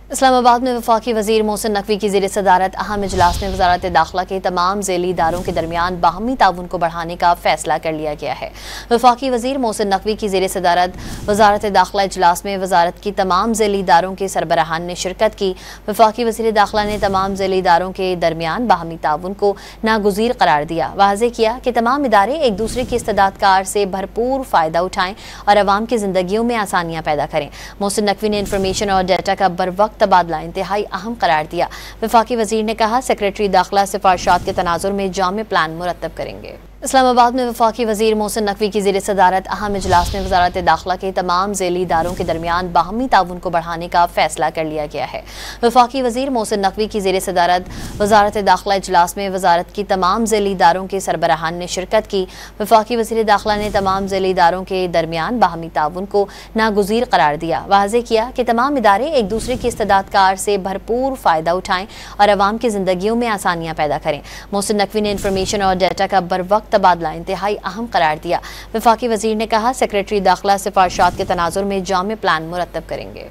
इस्लामाबाद में वफाकी वज़ीर मोहसिन नकवी की ज़ेर सदारत अहम इजलास में वज़ारत दाखिला के तमाम ज़ैली इदारों के दरमियान बाहमी ताउन को बढ़ाने का फैसला कर लिया गया है। वफाकी वज़ीर मोहसिन नकवी की ज़ेर सदारत वज़ारत दाखिला इजलास में वज़ारत की तमाम ज़ैली इदारों के सरबराहान ने शिरकत की। वफाकी वज़ीर दाखिला ने तमाम ज़ैली इदारों के दरमियान बाहमी ताउन को नागुज़ीर करार दिया। वाज़ेह किया कि तमाम इदारे एक दूसरे की इस्तेदाद कार से भरपूर फ़ायदा उठाएँ और अवाम की ज़िंदगियों में आसानियाँ पैदा करें। मोहसिन नकवी ने इंफॉर्मेशन और डाटा का बर वक्त तबादला इंतहाई अहम करार दिया। वफाकी वज़ीर ने कहा, सेक्रेटरी दाखिला सिफारिशात के तनाजुर में जामे प्लान मुरतब करेंगे। इस्लामाबाद में वफाकी वज़ीर मोहसिन नकवी की ज़ेर सदारत अहम इजलास में वज़ारत दाखिला के तमाम ज़ैली इदारों के दरमियान बाहमी ताउन को बढ़ाने का फैसला कर लिया गया है। वफाकी वज़ीर मोहसिन नकवी की ज़ेर सदारत वज़ारत दाखिला इजलास में वज़ारत की तमाम ज़ैली इदारों के सरबराहान ने शिरकत की। वफाकी वज़ीर दाखिला ने तमाम ज़ैली इदारों के दरमियान बाहमी ताउन को नागुज़ीर करार दिया। वाज़ेह किया कि तमाम इदारे एक दूसरे की इस्तेदाद कार से भरपूर फ़ायदा उठाएँ और अवाम की ज़िंदगियों में आसानियाँ पैदा करें। मोहसिन नकवी ने इंफॉर्मेशन और डाटा का बर वक्त तबादला इंतहाई अहम करार दिया। वफाकी वज़ीर ने कहा, सेक्रेटरी दाखिला सिफारिशात के तनाजुर में जामे प्लान मुरतब करेंगे।